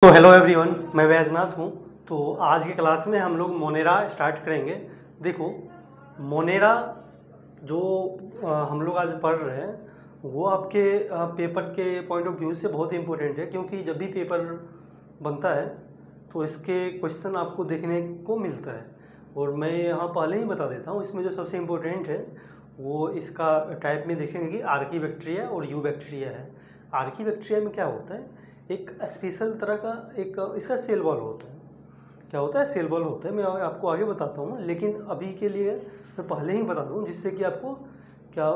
तो hello everyone, मैं वैजनाथ हूँ। तो आज की क्लास में हम लोग मोनेरा स्टार्ट करेंगे। देखो, मोनेरा जो हम लोग आज पढ़ रहे हैं वो आपके पेपर के पॉइंट ऑफ व्यू से बहुत इम्पोर्टेंट है, क्योंकि जब भी पेपर बनता है तो इसके क्वेश्चन आपको देखने को मिलता है। और मैं यहाँ पहले ही बता देता हूँ, इसमें जो सबसे इम्पोर्टेंट है वो इसका टाइप में देखेंगे कि आर्की बैक्टीरिया और यू बैक्टीरिया है। आर्की बैक्टीरिया में क्या होता है, एक स्पेशल तरह का एक इसका सेल वॉल होता है। क्या होता है? सेल वॉल होता है। मैं आपको आगे बताता हूँ, लेकिन अभी के लिए मैं पहले ही बता दूँ, जिससे कि आपको क्या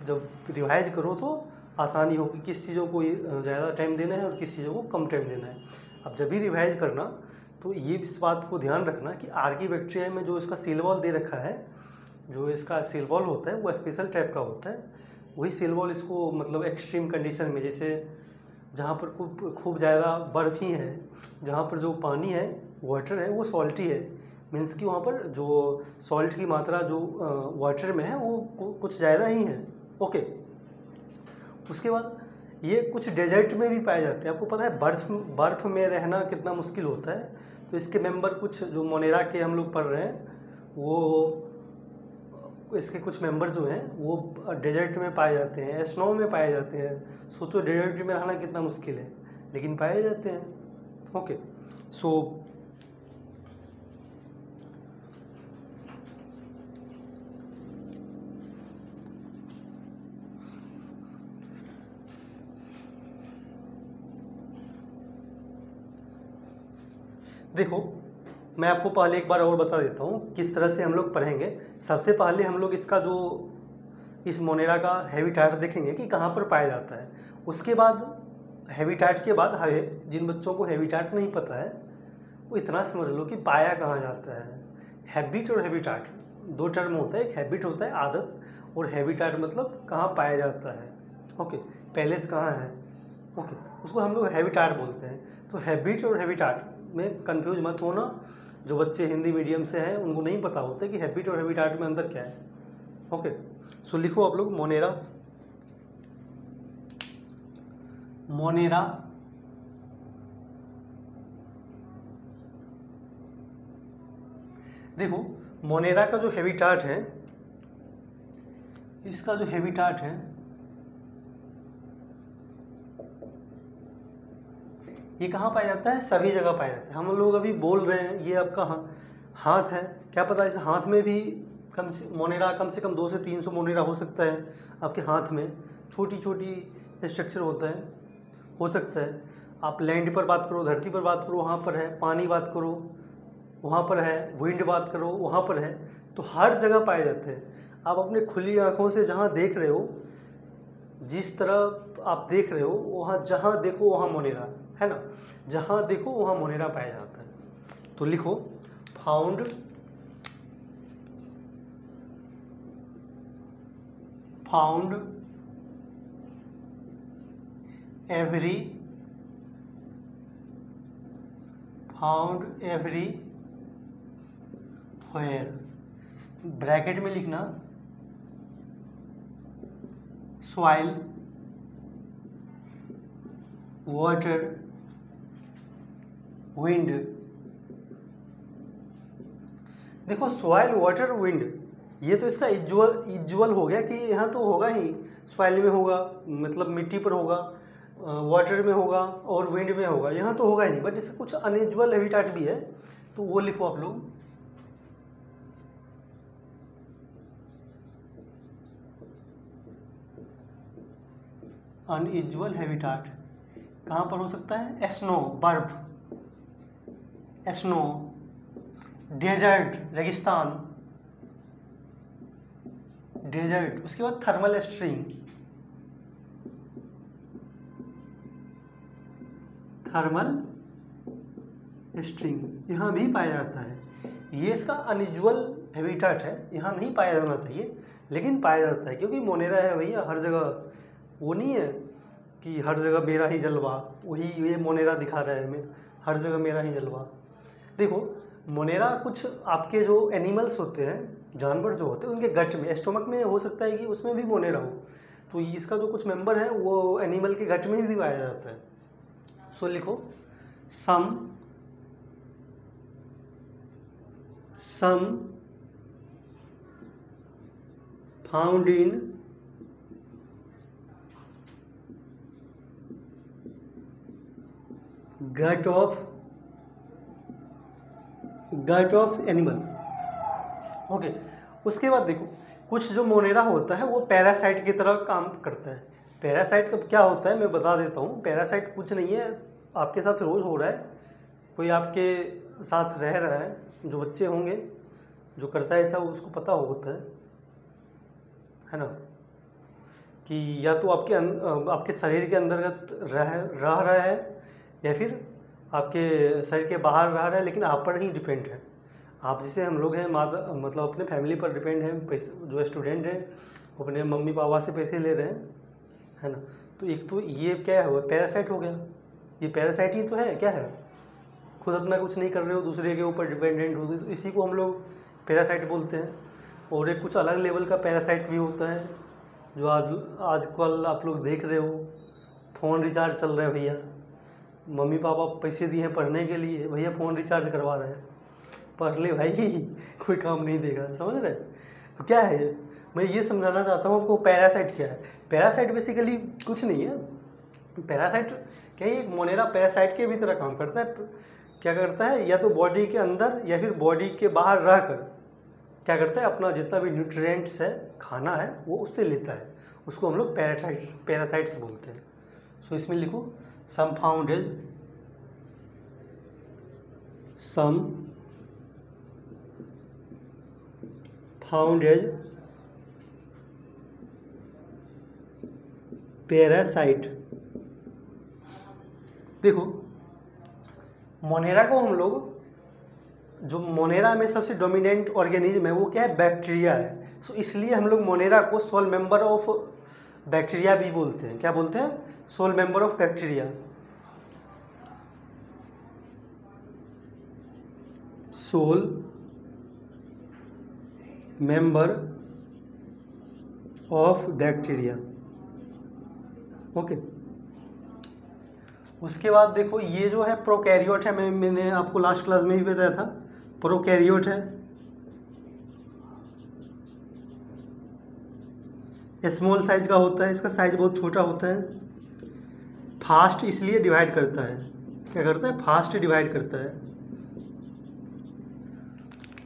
जब रिवाइज करो तो आसानी हो कि किस चीज़ों को ज़्यादा टाइम देना है और किस चीज़ों को कम टाइम देना है। अब जब भी रिवाइज करना तो ये इस बात को ध्यान रखना कि आर्की बैक्टीरिया में जो इसका सेल वॉल दे रखा है, जो इसका सेल वॉल होता है वो स्पेशल टाइप का होता है। वही सेल वॉल इसको मतलब एक्सट्रीम कंडीशन में, जैसे जहाँ पर खूब ज़्यादा बर्फ़ ही है, जहाँ पर जो पानी है, वाटर है, वो सॉल्टी है, मीन्स कि वहाँ पर जो सॉल्ट की मात्रा जो वाटर में है वो कुछ ज़्यादा ही है। ओके, उसके बाद ये कुछ डेजर्ट में भी पाए जाते हैं। आपको पता है बर्फ़ में रहना कितना मुश्किल होता है। तो इसके मेंबर कुछ जो मोनेरा के हम लोग पढ़ रहे हैं, वो इसके कुछ मेंबर जो हैं वो डेजर्ट में पाए जाते हैं, स्नो में पाए जाते हैं। सोचो डेजर्ट में रहना कितना मुश्किल है, लेकिन पाए जाते हैं। ओके, सो देखो, मैं आपको पहले एक बार और बता देता हूँ किस तरह से हम लोग पढ़ेंगे। सबसे पहले हम लोग इसका जो इस मोनेरा का हैबिटेट देखेंगे कि कहाँ पर पाया जाता है। उसके बाद हैबिटेट के बाद जिन बच्चों को हैबिटेट नहीं पता है वो इतना समझ लो कि पाया कहाँ जाता है। हैबिट और हैबिटेट दो टर्म होता है। एक हैबिट होता है आदत, और हैबिटेट मतलब कहाँ पाया जाता है। ओके, पैलेस कहाँ है, ओके, उसको हम लोग हैबिटेट बोलते हैं। तो हैबिट और हैबिटेट में कंफ्यूज मत होना। जो बच्चे हिंदी मीडियम से हैं उनको नहीं पता होता कि हैबिट और हैबिटेट में अंदर क्या है। ओके, सो लिखो आप लोग मोनेरा। मोनेरा देखो, मोनेरा का जो हैबिटेट है, इसका जो हैबिटेट है ये कहाँ पाया जाता है? सभी जगह पाया जाता है। हम लोग अभी बोल रहे हैं ये आपका हाथ है, क्या पता इस हाथ में भी मोनेरा कम से कम 200 से 300 मोनेरा हो सकता है। आपके हाथ में छोटी छोटी स्ट्रक्चर होता है, हो सकता है। आप लैंड पर बात करो, धरती पर बात करो, वहाँ पर है। पानी बात करो, वहाँ पर है। विंड बात करो, वहाँ पर है। तो हर जगह पाए जाते हैं। आप अपने खुली आँखों से जहाँ देख रहे हो, जिस तरह आप देख रहे हो, वहाँ जहाँ देखो वहाँ मोनेरा है ना। जहाँ देखो वहाँ मोनेरा पाया जाता है। तो लिखो फाउंड एवरी व्हेयर, ब्रैकेट में लिखना सॉइल, वाटर, विंड। देखो, सॉइल, वाटर, विंड, ये तो इसका इजुअल हो गया कि यहाँ तो होगा ही। सॉइल में होगा मतलब मिट्टी पर होगा, वाटर में होगा और विंड में होगा, यहाँ तो होगा ही। बट इसका कुछ अनइजुअल हैबिटेट भी है, तो वो लिखो आप लोग। अनइजुअल हैबिटेट कहाँ पर हो सकता है? स्नो, बर्फ, स्नो, डेजर्ट, रेगिस्तान, डेजर्ट। उसके बाद थर्मल स्ट्रीम, यहाँ भी पाया जाता है। ये इसका अनयूजुअल हैबिटेट है, यहाँ नहीं पाया जाना चाहिए, लेकिन पाया जाता है क्योंकि मोनेरा है भैया हर जगह। वो नहीं है कि हर जगह मेरा ही जलवा, वही ये मोनेरा दिखा रहा है हमें, हर जगह मेरा ही जलवा। देखो, मोनेरा कुछ आपके जो एनिमल्स होते हैं, जानवर जो होते हैं, उनके गट में, स्टोमक में हो सकता है कि उसमें भी मोनेरा हो। तो इसका जो कुछ मेंबर है वो एनिमल के गट में भी पाया जाता है। सो लिखो some found in gut of animal. Okay, उसके बाद देखो कुछ जो मोनेरा होता है वो पैरासाइट की तरह काम करता है। पैरासाइट का क्या होता है मैं बता देता हूँ। पैरासाइट कुछ नहीं है, आपके साथ रोज़ हो रहा है, कोई आपके साथ रह रहा है, जो बच्चे होंगे जो करता है ऐसा उसको पता होता है ना, कि या तो आपके शरीर के अंतर्गत रह रहा है या फिर आपके शरीर के बाहर रह रहा है, लेकिन आप पर ही डिपेंड है। आप जैसे हम लोग हैं मतलब अपने फैमिली पर डिपेंड हैं, पैसे जो स्टूडेंट हैं अपने मम्मी पापा से पैसे ले रहे हैं, है ना। तो एक तो ये क्या है, पैरासाइट हो गया। ये पैरासाइट ही तो है, क्या है, खुद अपना कुछ नहीं कर रहे हो, दूसरे के ऊपर डिपेंडेंट हो, तो इसी को हम लोग पैरासाइट बोलते हैं। और एक कुछ अलग लेवल का पैरासाइट भी होता है जो आजकल आप लोग देख रहे हो, फ़ोन रिचार्ज चल रहा है भैया, मम्मी पापा पैसे दिए हैं पढ़ने के लिए, भैया फ़ोन रिचार्ज करवा रहे हैं, पढ़ ले भाई कोई काम नहीं देगा, समझ रहे। तो क्या है, मैं ये समझाना चाहता हूँ आपको पैरासाइट क्या है। पैरासाइट बेसिकली कुछ नहीं है। पैरासाइट क्या है, एक मोनेरा पैरासाइट के भी तरह काम करता है। क्या करता है, या तो बॉडी के अंदर या फिर बॉडी के बाहर रहकर क्या करता है, अपना जितना भी न्यूट्रिएंट्स है, खाना है, वो उससे लेता है। उसको हम लोग पैरासाइट्स बोलते हैं। सो इसमें लिखो सम फाउंड एज पैरासाइट। देखो मोनेरा को हम लोग, जो मोनेरा में सबसे डोमिनेंट ऑर्गेनिज्म है वो क्या है, बैक्टीरिया है। सो इसलिए हम लोग मोनेरा को सोल मेंबर ऑफ बैक्टीरिया भी बोलते हैं। क्या बोलते हैं, sole member of bacteria. Sole member of bacteria. Okay, उसके बाद देखो ये जो है प्रोकैरियोट है। मैंने आपको लास्ट क्लास में भी बताया था, प्रोकैरियोट है। स्मॉल साइज का होता है, इसका साइज बहुत छोटा होता है। फास्ट इसलिए डिवाइड करता है, क्या करता है, फास्ट डिवाइड करता है।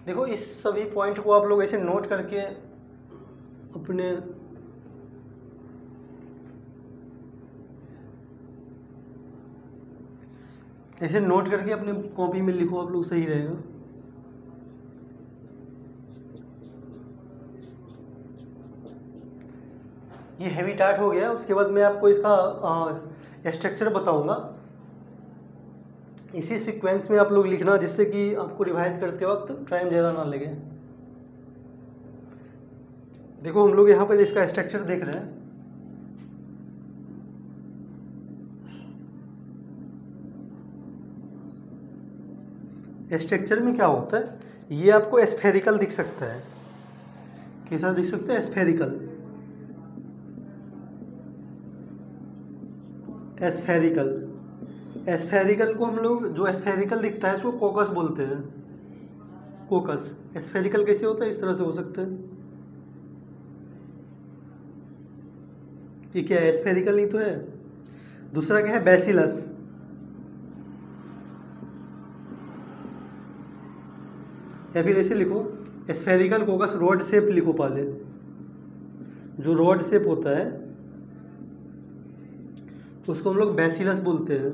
देखो इस सभी पॉइंट को आप लोग ऐसे नोट करके अपने कॉपी में लिखो आप लोग, सही रहेगा। ये हैबिटाट हो गया। उसके बाद मैं आपको इसका स्ट्रक्चर बताऊंगा। इसी सीक्वेंस में आप लोग लिखना, जिससे कि आपको रिवाइज करते वक्त टाइम ज़्यादा ना लगे। देखो हम लोग यहाँ पर इसका स्ट्रक्चर देख रहे हैं। स्ट्रक्चर में क्या होता है, ये आपको स्फेरिकल दिख सकता है। कैसा दिख सकता है, स्फेरिकल। स्फेरिकल को हम लोग, जो स्फेरिकल दिखता है उसको कोकस बोलते हैं। कोकस स्फेरिकल कैसे होता है, इस तरह से हो सकता है। ये क्या है, स्फेरिकल ही तो है। दूसरा क्या है, बैसिलस। या फिर ऐसे लिखो स्फेरिकल कोकस रॉड शेप लिखो पहले। जो रॉड शेप होता है तो उसको हम लोग बैसिलस बोलते हैं।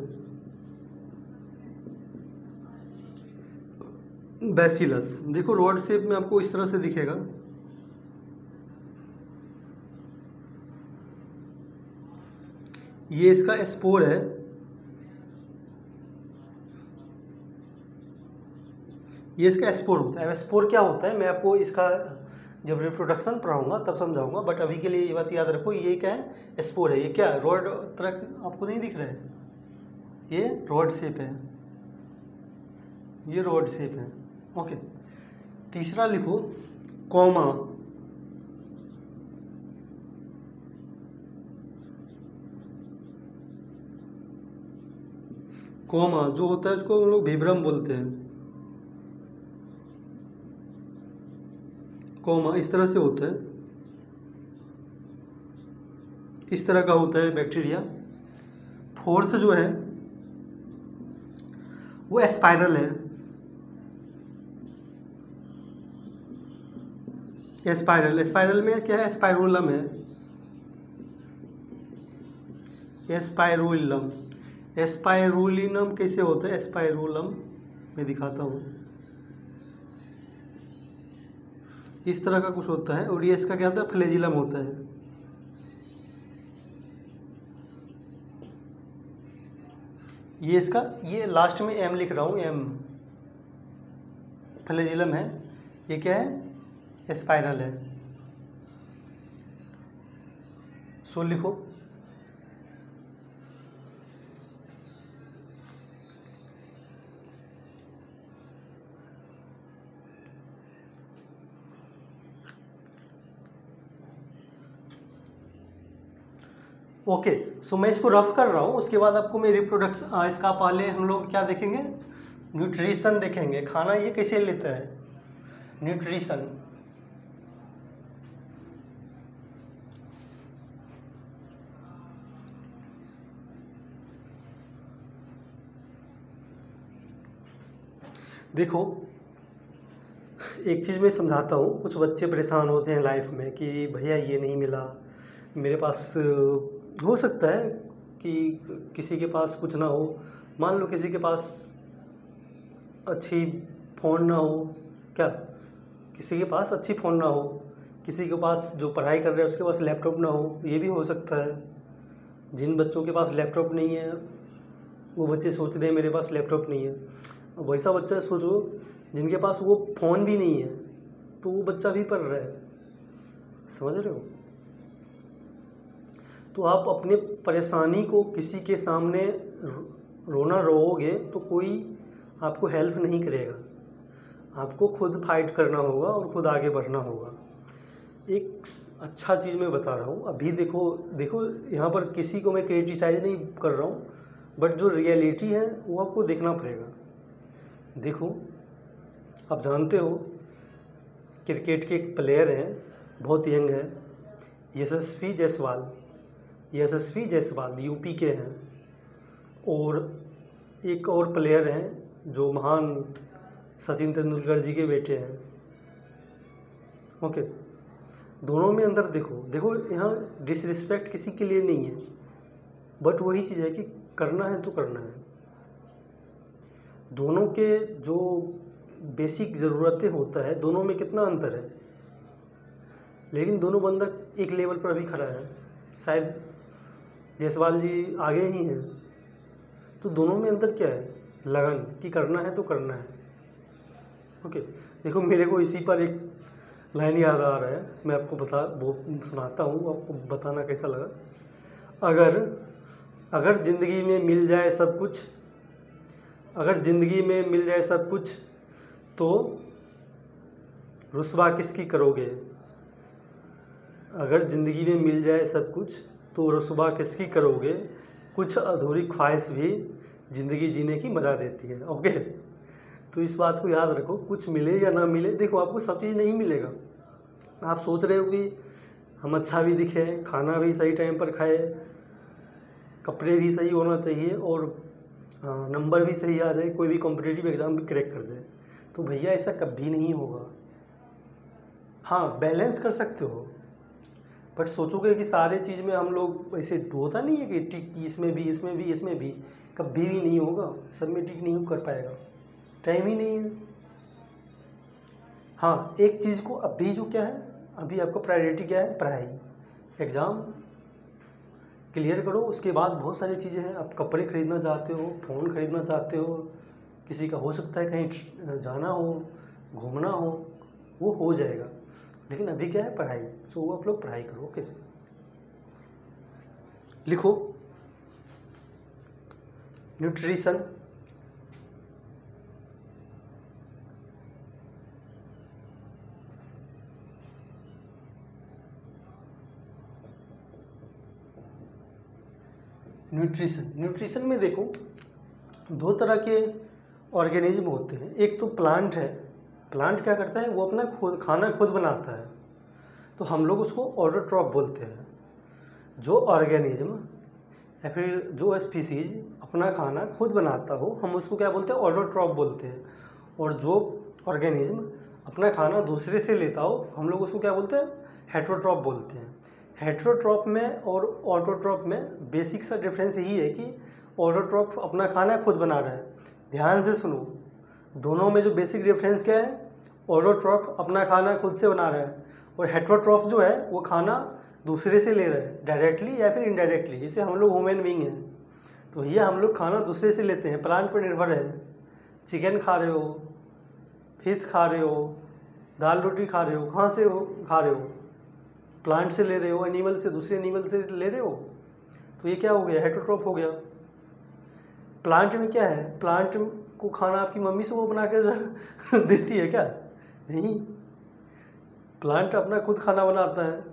बैसिलस देखो रॉड शेप में आपको इस तरह से दिखेगा। ये इसका स्पोर है। ये इसका स्पोर होता है। अब स्पोर क्या होता है मैं आपको इसका जब रिप्रोडक्शन पढ़ाऊंगा तब समझाऊंगा, बट अभी के लिए बस याद रखो ये क्या है, स्पोर है। ये क्या है, रॉड तरह आपको नहीं दिख रहा है, ये रॉड शेप है, ये रॉड शेप है। ओके, तीसरा लिखो कॉमा। कोमा जो होता है उसको हम लोग विभ्रम बोलते हैं। कोमा इस तरह से होता है, इस तरह का होता है बैक्टीरिया। फोर्थ जो है वो स्पाइरल है। स्पाइरल में क्या है? स्पाइरोलम है। स्पाइरोलिनम कैसे होता है? स्पाइरोलम मैं दिखाता हूँ, इस तरह का कुछ होता है। और ये इसका क्या होता है? फ्लैजिलम होता है। ये इसका, ये लास्ट में एम लिख रहा हूँ, एम फ्लैजिलम है। ये क्या है? स्पाइरल है। सो लिखो ओके। सो मैं इसको रफ कर रहा हूँ, उसके बाद आपको मैं रिप्रोडक्शन, इसका पहले हम लोग क्या देखेंगे? न्यूट्रिशन देखेंगे, खाना ये कैसे लेता है, न्यूट्रिशन। देखो एक चीज़ मैं समझाता हूँ, कुछ बच्चे परेशान होते हैं लाइफ में कि भैया ये नहीं मिला मेरे पास। हो सकता है कि किसी के पास कुछ ना हो, मान लो किसी के पास अच्छी फ़ोन ना हो, क्या किसी के पास अच्छी फ़ोन ना हो, किसी के पास जो पढ़ाई कर रहे हैं उसके पास लैपटॉप ना हो, ये भी हो सकता है। जिन बच्चों के पास लैपटॉप नहीं है वो बच्चे सोच रहे हैं मेरे पास लैपटॉप नहीं है। अब वैसा बच्चा सोचो जिनके पास वो फ़ोन भी नहीं है, तो वो बच्चा भी पढ़ रहा है, समझ रहे हो? तो आप अपने परेशानी को किसी के सामने रोना रोओगे तो कोई आपको हेल्प नहीं करेगा। आपको खुद फाइट करना होगा और खुद आगे बढ़ना होगा। एक अच्छा चीज़ मैं बता रहा हूँ, अभी देखो यहाँ पर किसी को मैं क्रिटिसाइज नहीं कर रहा हूँ, बट जो रियलिटी है वो आपको देखना पड़ेगा। देखो आप जानते हो क्रिकेट के एक प्लेयर हैं, बहुत यंग है, यशस्वी जायसवाल यूपी के हैं। और एक और प्लेयर हैं जो महान सचिन तेंदुलकर जी के बेटे हैं। ओके, दोनों में अंदर देखो यहाँ डिसरिस्पेक्ट किसी के लिए नहीं है, बट वही चीज़ है कि करना है तो करना है। दोनों के जो बेसिक ज़रूरतें होता है, दोनों में कितना अंतर है, लेकिन दोनों बंदा एक लेवल पर अभी खड़ा है। शायद जायसवाल जी आगे ही हैं। तो दोनों में अंतर क्या है? लगन, कि करना है तो करना है। ओके, देखो मेरे को इसी पर एक लाइन याद आ रहा है, मैं आपको सुनाता हूँ, आपको बताना कैसा लगा। अगर ज़िंदगी में मिल जाए सब कुछ, तो रुस्वा किसकी करोगे? अगर ज़िंदगी में मिल जाए सब कुछ तो रुस्वा किसकी करोगे? कुछ अधूरी ख्वाहिश भी ज़िंदगी जीने की मज़ा देती है। ओके, तो इस बात को याद रखो, कुछ मिले या ना मिले, देखो आपको सब चीज़ नहीं मिलेगा। आप सोच रहे हो कि हम अच्छा भी दिखे, खाना भी सही टाइम पर खाए, कपड़े भी सही होना चाहिए और नंबर भी सही आ जाए, कोई भी कॉम्पिटिटिव एग्ज़ाम भी क्रैक कर जाए, तो भैया ऐसा कभी नहीं होगा। हाँ, बैलेंस कर सकते हो, बट सोचोगे कि सारे चीज़ में हम लोग ऐसे होता नहीं है कि टिक इसमें भी, कभी भी नहीं होगा। सब में टिक नहीं कर पाएगा, टाइम ही नहीं है। हाँ, एक चीज़ को अभी जो क्या है, अभी आपका प्रायोरिटी क्या है? पढ़ाई, एग्ज़ाम क्लियर करो, उसके बाद बहुत सारी चीज़ें हैं। आप कपड़े खरीदना चाहते हो, फ़ोन खरीदना चाहते हो, किसी का हो सकता है कहीं जाना हो, घूमना हो, वो हो जाएगा, लेकिन अभी क्या है? पढ़ाई। सो वो आप लोग पढ़ाई करो। ओके, लिखो न्यूट्रिशन, न्यूट्रिशन में देखो दो तरह के ऑर्गेनिज्म होते हैं। एक तो प्लांट है, प्लांट क्या करता है, वो अपना खुद खाना खुद बनाता है, तो हम लोग उसको ऑटोट्रॉफ बोलते हैं। जो ऑर्गेनिज्म या फिर जो स्पीसीज अपना खाना खुद बनाता हो, हम उसको क्या बोलते हैं, ऑटोट्रॉफ बोलते हैं। और जो ऑर्गेनिज्म अपना खाना दूसरे से लेता हो, हम लोग उसको क्या बोलते हैं, हेटरोट्रॉफ बोलते हैं। हेटरोट्रॉफ में और ऑटोट्रॉफ में बेसिक सा डिफरेंस यही है कि ऑटोट्रॉफ अपना खाना खुद बना रहा है। ध्यान से सुनो, दोनों में जो बेसिक डिफरेंस क्या है, ऑटोट्रॉफ अपना खाना खुद से बना रहा है और हेटरोट्रॉफ जो है वो खाना दूसरे से ले रहा है, डायरेक्टली या फिर इनडायरेक्टली। जैसे हम लोग ह्यूमन बीइंग हैं, तो ये हम लोग खाना दूसरे से लेते हैं, प्लांट पर निर्भर है। चिकन खा रहे हो, फिश खा रहे हो, दाल रोटी खा रहे हो, कहाँ से खा रहे हो, प्लांट से ले रहे हो, एनिमल से, दूसरे एनिमल से ले रहे हो, तो ये क्या हो गया, हेटरोट्रॉफ हो गया। प्लांट में क्या है, प्लांट को खाना आपकी मम्मी से वो बना के देती है क्या, नहीं, प्लांट अपना खुद खाना बनाता है।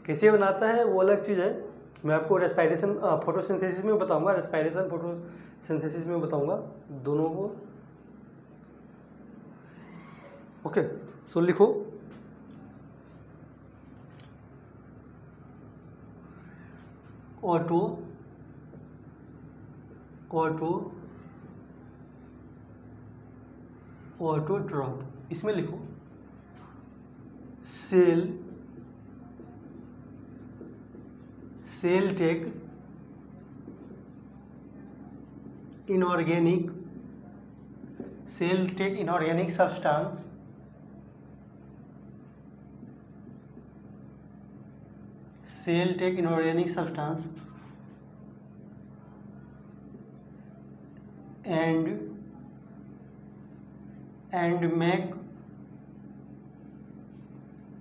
कैसे बनाता है वो अलग चीज़ है, मैं आपको रेस्पायरेशन फोटोसिंथेसिस में बताऊंगा, रेस्पायरेशन फोटोसिंथेसिस में बताऊंगा दोनों को। ओके, सो लिखो ऑटोट्रॉफ, इसमें लिखो cell take inorganic substance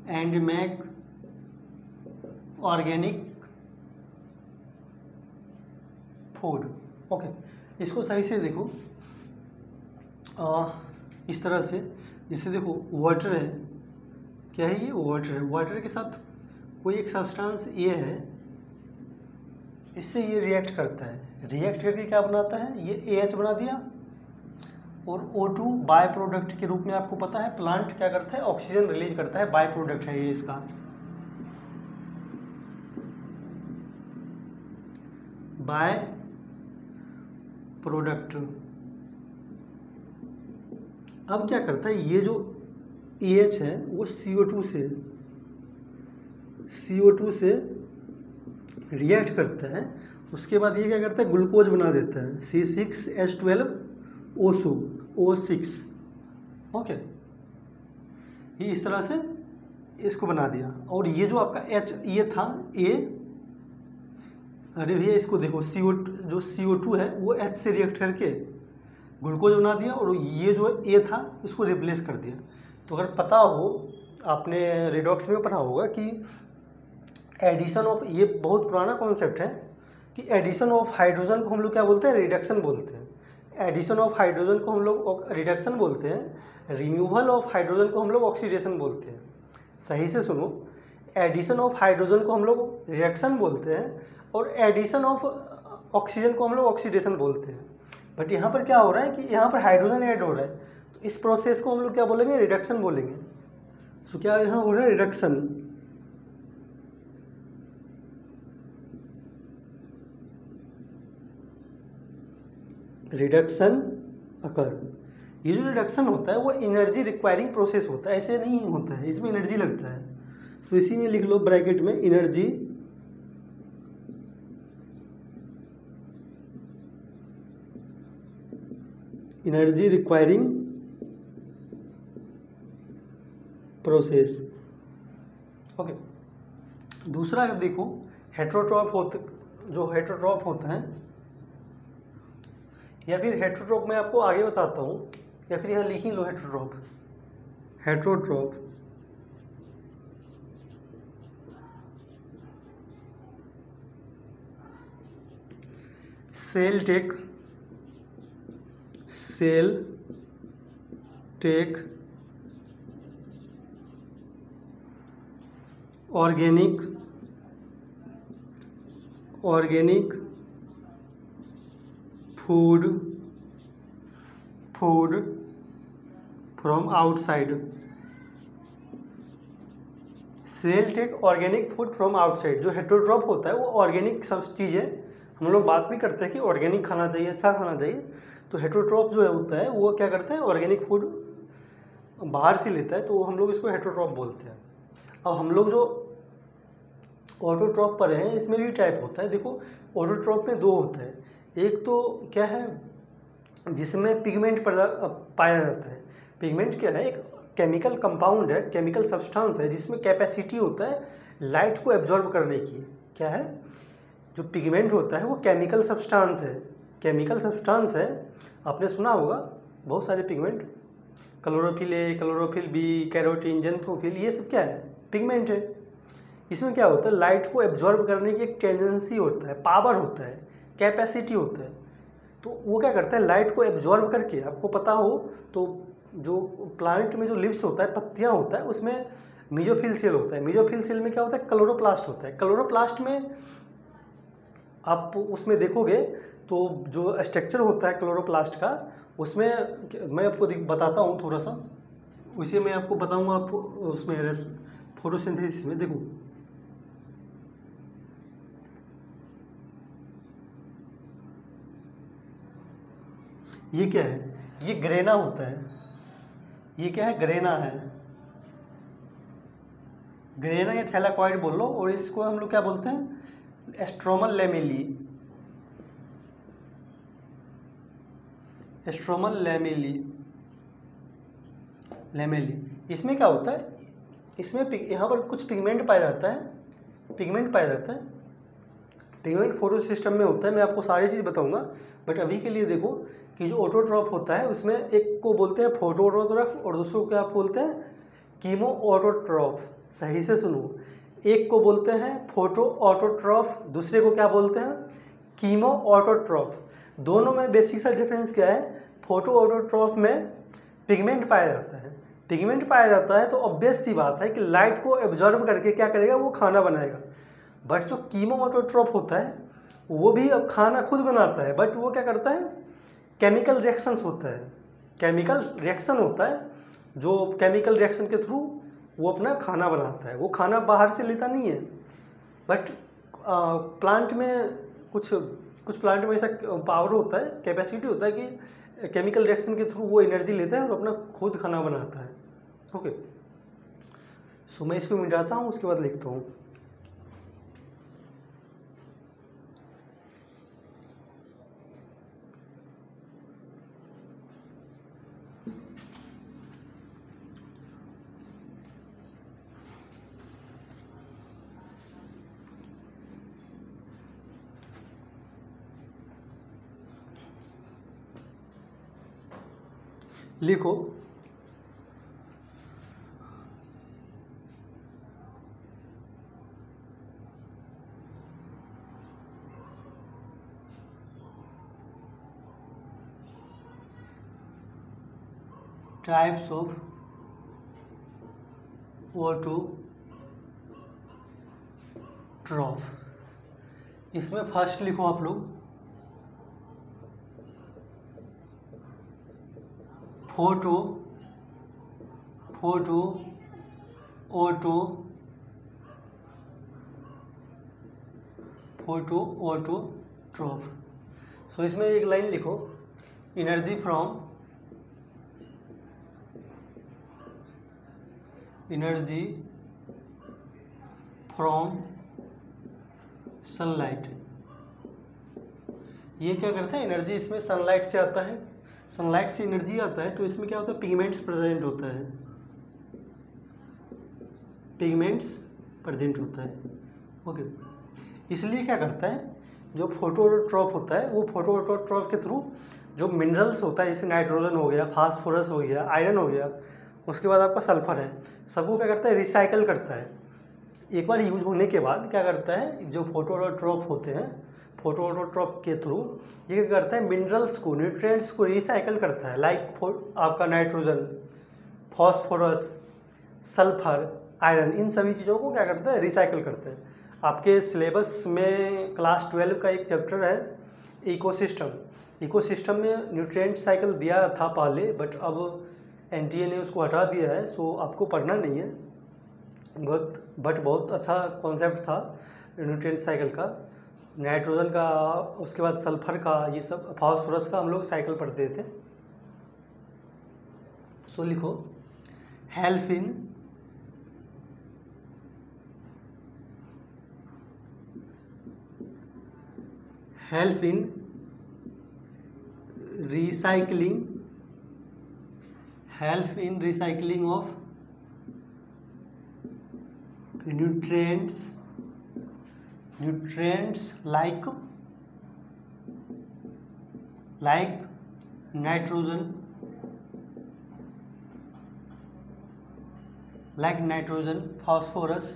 and make organic food. Okay, इसको सही से देखो, इस तरह से, जैसे देखो वाटर है, क्या है ये, वाटर है, वाटर के साथ कोई एक सब्सटेंस ये है, इससे ये रिएक्ट करता है, रिएक्ट करके क्या बनाता है, ये AH बना दिया, और O2 बाय प्रोडक्ट के रूप में आपको पता है प्लांट क्या करता है, ऑक्सीजन रिलीज करता है, बाय प्रोडक्ट है ये इसका। बाय प्रोडक्ट अब क्या करता है, ये जो AH है वो CO2 से रिएक्ट करता है, उसके बाद ये क्या करता है, ग्लूकोज बना देता है, C6H12O6। ओके, ये इस तरह से इसको बना दिया। और ये जो आपका H ये था A, अरे भैया इसको देखो, जो CO2 है वो H से रिएक्ट करके ग्लूकोज बना दिया, और ये जो A था उसको रिप्लेस कर दिया। तो अगर पता हो, आपने रेडॉक्स में पढ़ा होगा कि एडिशन ऑफ, ये बहुत पुराना कॉन्सेप्ट है कि एडिशन ऑफ हाइड्रोजन को हम लोग क्या बोलते हैं, रिडक्शन बोलते हैं। एडिशन ऑफ हाइड्रोजन को हम लोग रिडक्शन बोलते हैं, रिमूवल ऑफ हाइड्रोजन को हम लोग ऑक्सीडेशन बोलते हैं। सही से सुनो, एडिशन ऑफ हाइड्रोजन को हम लोग रिडक्शन बोलते हैं, और एडिशन ऑफ ऑक्सीजन को हम लोग ऑक्सीडेशन बोलते हैं। बट यहाँ पर क्या हो रहा है कि यहाँ पर हाइड्रोजन ऐड हो रहा है, तो इस प्रोसेस को हम लोग क्या बोलेंगे, रिडक्शन बोलेंगे। सो क्या यहाँ हो रहा है, रिडक्शन अकर। ये जो रिडक्शन होता है वो एनर्जी रिक्वायरिंग प्रोसेस होता है, ऐसे नहीं होता है, इसमें एनर्जी लगता है। तो इसी में लिख लो ब्रैकेट में, एनर्जी रिक्वायरिंग प्रोसेस। ओके, दूसरा अगर देखो, हेटरोट्रॉफ होता है, या फिर हेटरोट्रॉफ मैं आपको आगे बताता हूँ, या फिर यहाँ लिख ही लो heterotroph cell take organic food food from outside, cell take organic food from outside. जो हेटेरोट्रॉफ होता है वो ऑर्गेनिक सब चीज़ें, हम लोग बात भी करते हैं कि ऑर्गेनिक खाना चाहिए, अच्छा खाना चाहिए, तो हेटेरोट्रॉफ जो है होता है वो क्या करता है, ऑर्गेनिक फूड बाहर से लेता है, तो हम लोग इसको हेटेरोट्रॉफ बोलते हैं। अब हम लोग जो ऑटोट्रॉफ पर हैं इसमें भी टाइप होता है। देखो ऑटोट्रॉफ में दो होता है, एक तो क्या है जिसमें पिगमेंट पाया जाता है। पिगमेंट क्या है, एक केमिकल कंपाउंड है, केमिकल सब्सटेंस है जिसमें कैपेसिटी होता है लाइट को एब्जॉर्ब करने की। क्या है, जो पिगमेंट होता है वो केमिकल सब्सटेंस है, केमिकल सब्सटेंस है। आपने सुना होगा बहुत सारे pigment, chlorophyll A, chlorophyll B, carotene, xanthophyll, ये सब क्या है, पिगमेंट है। इसमें क्या होता है, लाइट को एब्जॉर्ब करने की एक टेंडेंसी होता है, पावर होता है, कैपेसिटी होता है। तो वो क्या करता है, लाइट को एब्जॉर्ब करके, आपको पता हो तो जो प्लांट में जो लिव्स होता है, पत्तियां होता है, उसमें मेसोफिल सेल होता है। मेसोफिल सेल में क्या होता है, क्लोरोप्लास्ट होता है। क्लोरोप्लास्ट में आप उसमें देखोगे तो जो स्ट्रक्चर होता है क्लोरोप्लास्ट का, उसमें मैं आपको बताता हूँ थोड़ा सा, उसे मैं आपको बताऊँगा। आप उसमें फोटोसिंथेसिस में देखो, ये क्या है, ये ग्रेना होता है। ये क्या है, ग्रेना है, ग्रेना या थैलाकॉइड बोल लो। और इसको हम लोग क्या बोलते हैं, stromal lamellae, stromal lamellae, lamellae. इसमें क्या होता है, इसमें यहाँ पर कुछ पिगमेंट पाया जाता है, पिगमेंट पाया जाता है। पिगमेंट फोटो सिस्टम में होता है, मैं आपको सारी चीज़ बताऊंगा, बट अभी के लिए देखो कि जो ऑटोट्रॉफ होता है उसमें एक को बोलते हैं फोटो ऑटोट्रॉफ और दूसरे को क्या बोलते हैं, कीमो ऑटोट्रॉफ। सही से सुनो, एक को बोलते हैं फोटो ऑटोट्रॉफ, दूसरे को क्या बोलते हैं, कीमो ऑटोट्रॉफ। दोनों में बेसिक सा डिफरेंस क्या है, फोटो ऑटोट्रॉफ में पिगमेंट पाया जाता है, पिगमेंट पाया जाता है तो ऑब्वियस सी बात है कि लाइट को एब्जॉर्ब करके क्या करेगा, वो खाना बनाएगा। बट जो कीमो ऑटोट्रॉफ होता है वो भी अब खाना खुद बनाता है, बट वो क्या करता है, केमिकल रिएक्शंस होता है, केमिकल रिएक्शन होता है, जो केमिकल रिएक्शन के थ्रू वो अपना खाना बनाता है। वो खाना बाहर से लेता नहीं है, बट प्लांट में कुछ प्लांट में ऐसा पावर होता है, कैपेसिटी होता है कि केमिकल रिएक्शन के थ्रू वो एनर्जी लेता है और अपना खुद खाना बनाता है। ओके, सो मैं इसको मिटाता हूँ, उसके बाद लिखता हूँ। लिखो टाइप्स ऑफ ऑटोट्रॉफ। इसमें फर्स्ट लिखो आप लोग फोटो ऑटोट्रॉफ। सो इसमें एक लाइन लिखो, एनर्जी फ्रॉम सनलाइट। ये क्या करता है, एनर्जी इसमें सनलाइट से आता है, सनलाइट से एनर्जी आता है, तो इसमें क्या होता है, पिगमेंट्स प्रेजेंट होता है, पिगमेंट्स प्रेजेंट होता है। ओके, इसलिए क्या करता है, जो फोटोट्रॉफ होता है वो फोटोट्रॉफ के थ्रू जो मिनरल्स होता है, जैसे नाइट्रोजन हो गया, फास्फोरस हो गया, आयरन हो गया, उसके बाद आपका सल्फर है, सबको क्या करता है, रिसाइकल करता है। एक बार यूज होने के बाद क्या करता है, जो फोटोट्रॉफ होते हैं, फोटोट्रॉफ के थ्रू ये क्या करता है, मिनरल्स को, न्यूट्रिएंट्स को रिसाइकल करता है। लाइक आपका नाइट्रोजन, फॉस्फोरस, सल्फर, आयरन, इन सभी चीज़ों को क्या करता है, रिसाइकल करता है। आपके सिलेबस में क्लास 12 का एक चैप्टर है इकोसिस्टम, इकोसिस्टम में न्यूट्रिएंट साइकिल दिया था पहले, बट अब एनटीए ने उसको हटा दिया है, सो आपको पढ़ना नहीं है। बट बहुत अच्छा कॉन्सेप्ट था न्यूट्रिएंट साइकिल का, नाइट्रोजन का, उसके बाद सल्फर का, ये सब फास्फोरस का हम लोग साइकिल पढ़ते थे। सो लिखो help in recycling of nutrients like nitrogen, phosphorus,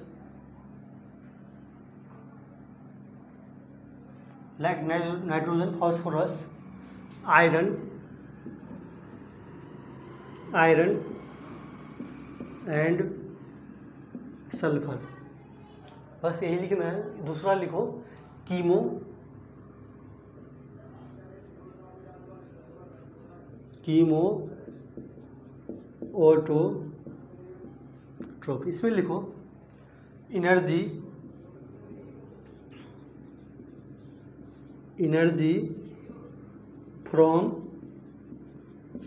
iron and sulphur. बस यही लिखना है। दूसरा लिखो कीमो ऑटोट्रोप। इसमें लिखो energy from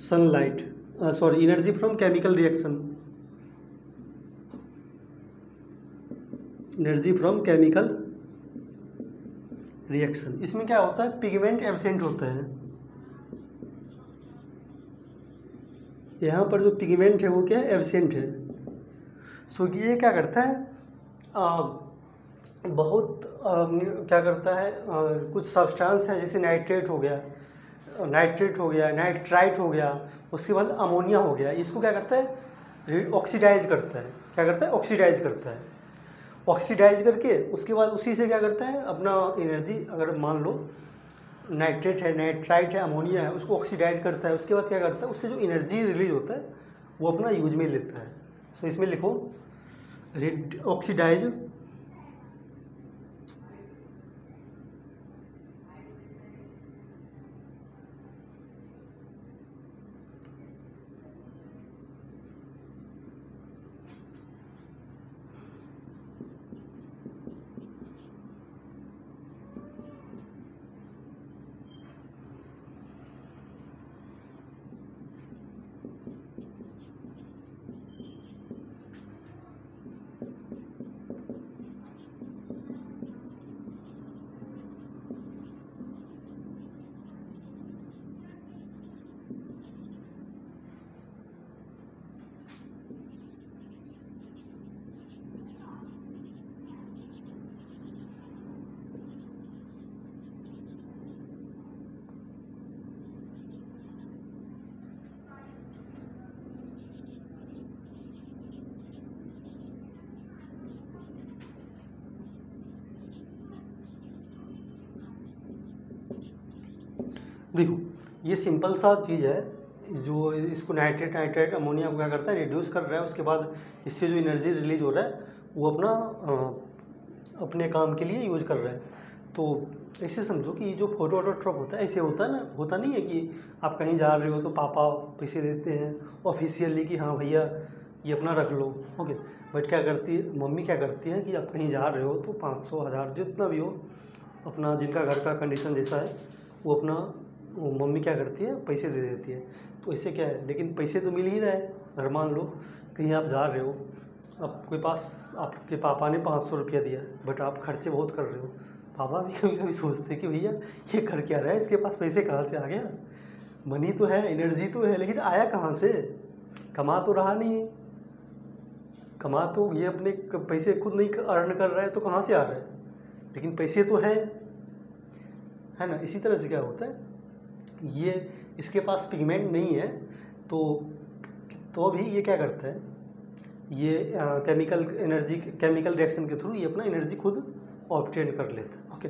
sunlight, energy from chemical reaction, इसमें क्या होता है, पिगमेंट एब्सेंट होता है। यहाँ पर जो पिगमेंट है वो क्या है, एब्सेंट है। सो ये क्या करता है, क्या करता है, कुछ सब्सटेंस है जैसे नाइट्राइट हो गया, नाइट्राइट हो गया, उसके बाद अमोनिया हो गया, इसको क्या करता है, ऑक्सीडाइज करता है। ऑक्सीडाइज करके उसके बाद उसी से क्या करता है, अपना एनर्जी, अगर मान लो नाइट्रेट है, नाइट्राइट है, अमोनिया है, उसको ऑक्सीडाइज करता है। उसके बाद क्या करता है, उससे जो एनर्जी रिलीज होता है वो अपना यूज में लेता है। सो इसमें लिखो ऑक्सीडाइज देखो ये सिंपल सा चीज़ है जो इसको नाइट्रेट अमोनिया को क्या करता है, रिड्यूस कर रहा है। उसके बाद इससे जो एनर्जी रिलीज हो रहा है वो अपने काम के लिए यूज कर रहा है। तो ऐसे समझो कि ये जो फोटो ऑटोट्रॉप होता है, ऐसे होता है ना, होता नहीं है कि आप कहीं जा रहे हो तो पापा पैसे देते हैं ऑफिशियली कि हाँ भैया ये अपना रख लो, ओके। बट क्या करती है मम्मी, क्या करती है कि आप कहीं जा रहे हो तो 500 1000 जितना भी हो, अपना जिनका घर का कंडीशन जैसा है वो मम्मी क्या करती है, पैसे दे देती है। तो ऐसे क्या है, लेकिन पैसे तो मिल ही रहे हैं। अगर मान लो कहीं आप जा रहे हो, आपके पास आपके पापा ने 500 रुपया दिया, बट आप खर्चे बहुत कर रहे हो। पापा भी कभी कभी सोचते कि भैया ये कर क्या रहा है, इसके पास पैसे कहाँ से आ गया, मनी तो है, एनर्जी तो है, लेकिन आया कहाँ से, कमा तो रहा नहीं है, कमा तो ये अपने पैसे खुद नहीं अर्न कर रहा है, तो कहाँ से आ रहा है, लेकिन पैसे तो है ना। इसी तरह से क्या होता है, ये इसके पास पिगमेंट नहीं है तो भी ये क्या करता है, ये केमिकल रिएक्शन के थ्रू ये अपना एनर्जी खुद ऑब्टेन कर लेता है, ओके।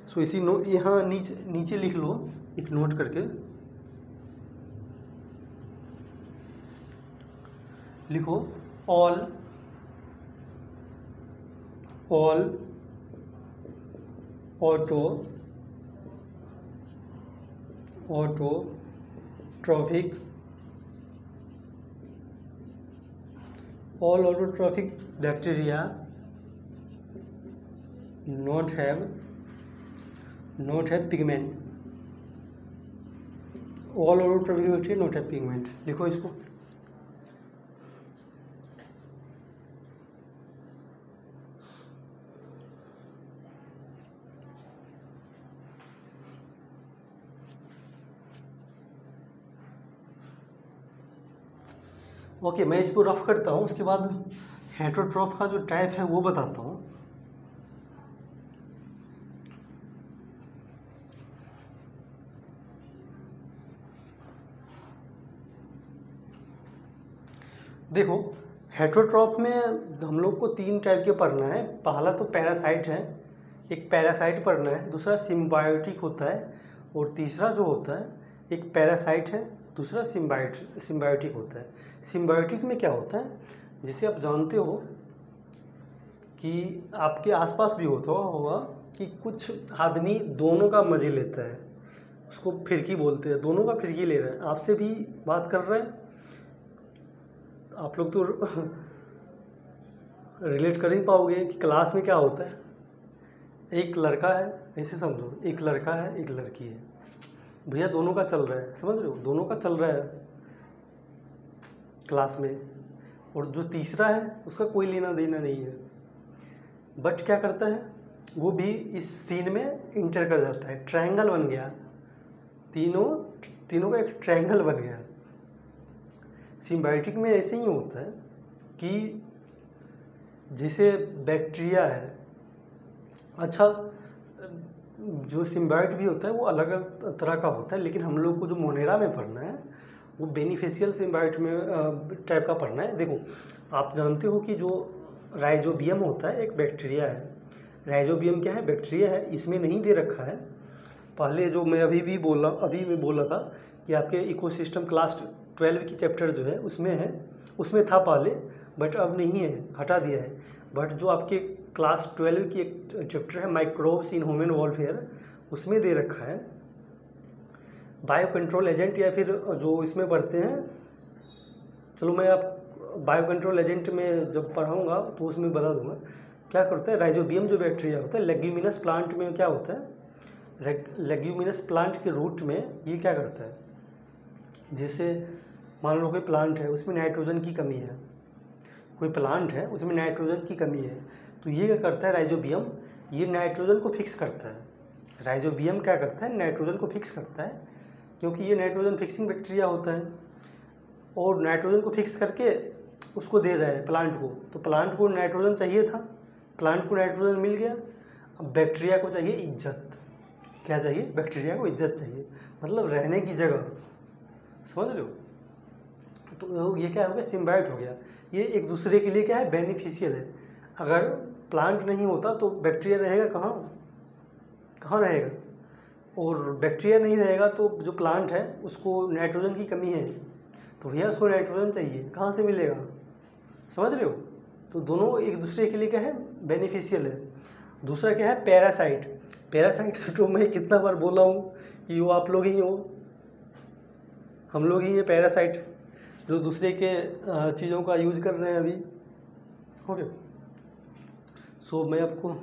सो इसी यहाँ नीचे लिख लो एक नोट करके, लिखो all auto autotrophic, all autotrophic bacteria not have pigment, all autotrophic bacteria not have pigment। लिखो इसको। ओके, मैं इसको रफ करता हूँ, उसके बाद हेटरोट्रॉफ का जो टाइप है वो बताता हूँ। देखो, हेटरोट्रॉफ में हम लोग को 3 टाइप के पढ़ना है। पहला तो पैरासाइट है, एक पैरासाइट पढ़ना है, दूसरा सिम्बायोटिक होता है, और तीसरा जो होता है एक पैरासाइट है, दूसरा सिम्बायोटिक होता है। सिम्बायोटिक में क्या होता है, जैसे आप जानते हो कि आपके आसपास भी होता होगा कि कुछ आदमी दोनों का मजे लेता है, उसको फिरकी बोलते हैं, दोनों का फिरकी ले रहा है, आपसे भी बात कर रहे हैं, आप लोग तो रिलेट कर ही पाओगे कि क्लास में क्या होता है। एक लड़का है, ऐसे समझो, एक लड़का है, एक लड़की है, भैया दोनों का चल रहा है, समझ रहे हो, दोनों का चल रहा है क्लास में, और जो तीसरा है उसका कोई लेना देना नहीं है, बट क्या करता है वो भी इस सीन में इंटर कर जाता है, ट्रायंगल बन गया, तीनों का एक ट्रायंगल बन गया। सिम्बायोटिक में ऐसे ही होता है कि जैसे बैक्टीरिया है, अच्छा जो सिम्बायोट भी होता है वो अलग अलग तरह का होता है, लेकिन हम लोग को जो मोनेरा में पढ़ना है वो बेनिफिशियल सिम्बायोट में टाइप का पढ़ना है। देखो, आप जानते हो कि जो राइजोबियम होता है एक बैक्टीरिया है। राइजोबियम क्या है, बैक्टीरिया है, इसमें नहीं दे रखा है। पहले जो मैं अभी बोला था कि आपके इकोसिस्टम क्लास 12 की चैप्टर जो है उसमें है, उसमें था पहले, बट अब नहीं है, हटा दिया है। बट जो आपके क्लास 12 की एक चैप्टर है माइक्रोब्स इन ह्यूमन वॉरफेयर, उसमें दे रखा है बायो कंट्रोल एजेंट, या फिर जो इसमें पढ़ते हैं, चलो मैं आप बायो कंट्रोल एजेंट में जब पढ़ाऊँगा तो उसमें बता दूंगा क्या करता है। राइजोबियम जो बैक्टीरिया होता है लेग्यूमिनस प्लांट में क्या होता है, लेग्यूमिनस प्लांट के रूट में ये क्या करता है, जैसे मान लो कोई प्लांट है उसमें नाइट्रोजन की कमी है, कोई प्लांट है उसमें नाइट्रोजन की कमी है, तो ये क्या करता है राइजोबियम, ये नाइट्रोजन को फिक्स करता है। राइजोबियम क्या करता है, नाइट्रोजन को फिक्स करता है, क्योंकि ये नाइट्रोजन फिक्सिंग बैक्टीरिया होता है, और नाइट्रोजन को फिक्स करके उसको दे रहा है प्लांट को, तो प्लांट को नाइट्रोजन चाहिए था, प्लांट को नाइट्रोजन मिल गया। अब बैक्टीरिया को चाहिए इज्जत, क्या चाहिए, बैक्टीरिया को इज्जत चाहिए, मतलब रहने की जगह, समझ रहे हो। तो ये क्या हो गया, सिम्बायोट हो गया। ये एक दूसरे के लिए क्या है, बेनिफिशियल है। अगर प्लांट नहीं होता तो बैक्टीरिया रहेगा कहाँ रहेगा, और बैक्टीरिया नहीं रहेगा तो जो प्लांट है उसको नाइट्रोजन की कमी है, तो भैया उसको नाइट्रोजन चाहिए, कहाँ से मिलेगा, समझ रहे हो। तो दोनों एक दूसरे के लिए क्या है, बेनिफिशियल है। दूसरा क्या है, पैरासाइट। पैरासाइट तो मैं कितना बार बोला हूँ कि वो आप लोग ही हो, हम लोग ही हैं पैरासाइट, जो दूसरे के चीज़ों का यूज कर रहे हैं अभी। ओके, सो मैं आपको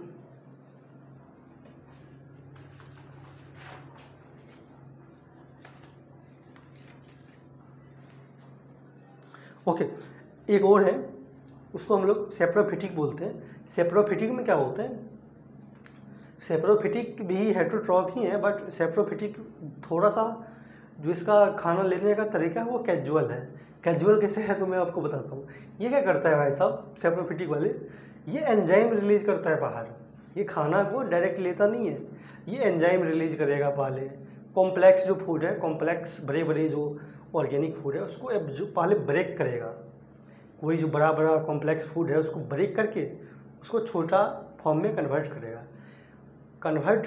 एक और है, उसको हम लोग सेप्रोफिटिक बोलते हैं। सेप्रोफिटिक में क्या होता है, सेप्रोफिटिक भी हेटरोट्रॉफ ही है, बट सेप्रोफिटिक थोड़ा सा जो इसका खाना लेने का तरीका है वो कैजुअल है। कैजुअल कैसे है तो मैं आपको बताता हूँ। ये क्या करता है भाई साहब, सेप्रोफिटिक वाले, ये एंजाइम रिलीज करता है बाहर, ये खाना को डायरेक्ट लेता नहीं है, ये एंजाइम रिलीज करेगा पहले। कॉम्प्लेक्स जो फूड है, कॉम्प्लेक्स बड़े जो ऑर्गेनिक फूड है उसको जो पहले ब्रेक करेगा, कोई जो बड़ा कॉम्प्लेक्स फूड है उसको ब्रेक करके उसको छोटा फॉर्म में कन्वर्ट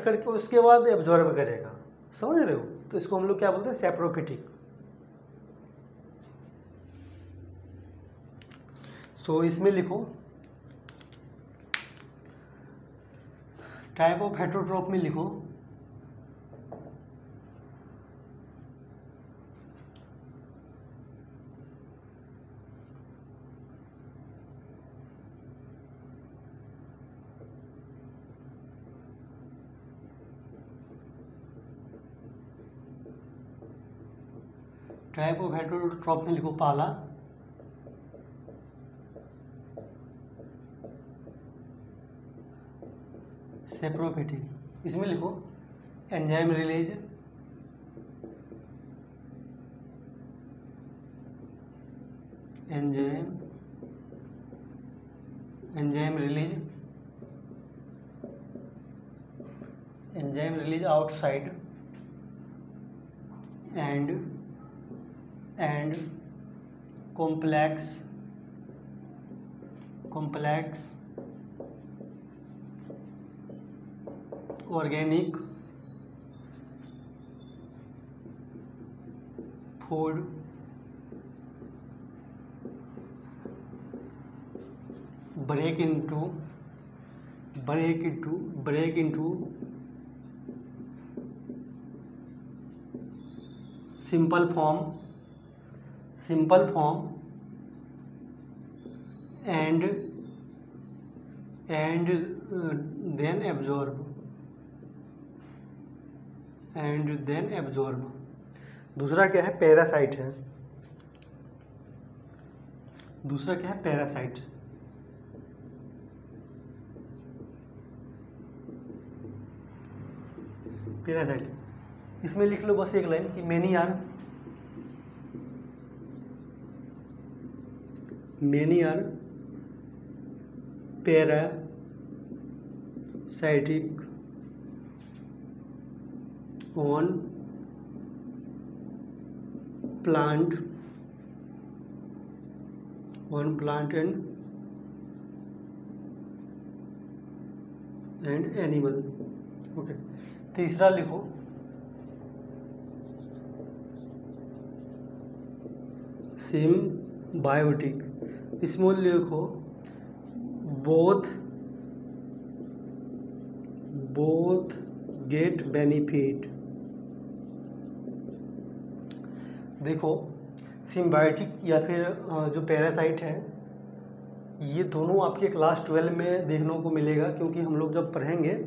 करके उसके बाद एब्जॉर्ब करेगा, समझ रहे हो। तो इसको हम लोग क्या बोलते हैं, सेप्रोफिटिक। सो इसमें लिखो टाइप ऑफ हेटरोट्रॉफ में लिखो टाइप ऑफ हेटेरोट्रॉफ में लिखो पहला सेप्रोफिटिक, इसमें लिखो enzyme release, enzyme release outside and complex organic food break into simple form and then absorb। दूसरा क्या है? पैरासाइट है। दूसरा क्या है? पैरासाइट। इसमें लिख लो बस एक लाइन कि many are parasitic on plant and animal। Okay, तीसरा लिखो सिम्बायोटिक, इसमें लिखो बोथ गेट बेनिफिट। देखो सिम्बायोटिक या फिर जो पैरासाइट है, ये दोनों आपके क्लास 12 में देखने को मिलेगा, क्योंकि हम लोग जब पढ़ेंगे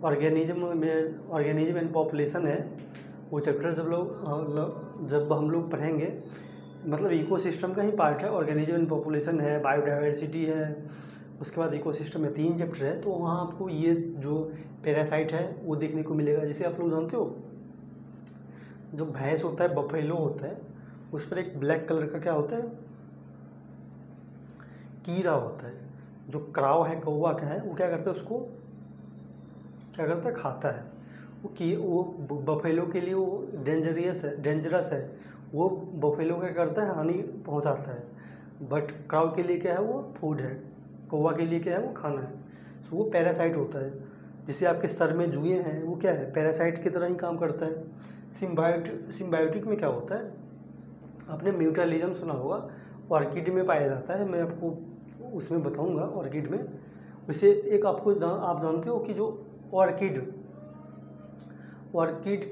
ऑर्गेनिज्म एंड पॉपुलेशन है, वो चैप्टर जब हम लोग पढ़ेंगे, मतलब इकोसिस्टम का ही पार्ट है। ऑर्गेनिज्म एंड पॉपुलेशन है, बायोडाइवर्सिटी है, उसके बाद इकोसिस्टम में 3 चैप्टर है। तो वहाँ आपको ये जो पैरासाइट है वो देखने को मिलेगा। जैसे आप लोग जानते हो, जो भैंस होता है, बफेलो होता है, उस पर एक ब्लैक कलर का क्या होता है? कीड़ा होता है। जो क्राउ है, कौवा का है, वो क्या करता है? उसको क्या करता है? खाता है। वो बफेलो के लिए वो डेंजरस है। वो बफेलो क्या करता है? हानि पहुंचाता है। बट क्राउ के लिए क्या है? वो फूड है। कौवा के लिए क्या है? वो खाना है। तो वो पैरासाइट होता है। जैसे आपके सर में जुएं हैं, वो क्या है? पैरासाइट की तरह ही काम करता है। सिम्बायोटिक में क्या होता है? आपने म्यूटलिज्म सुना होगा, ऑर्किड में पाया जाता है। मैं आपको उसमें बताऊंगा ऑर्किड में। वैसे एक आप जानते हो कि जो ऑर्किड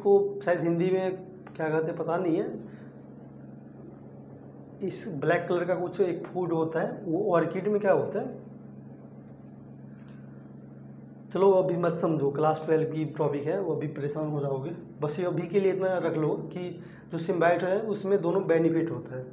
को शायद हिंदी में क्या कहते हैं पता नहीं है, इस ब्लैक कलर का कुछ एक फूड होता है, वो ऑर्किड में क्या होता है? चलो अभी मत समझो, क्लास 12 की टॉपिक है, वो अभी परेशान हो जाओगे। बस ये अभी के लिए इतना रख लो कि जो सिम्बायोट है उसमें दोनों बेनिफिट होता है।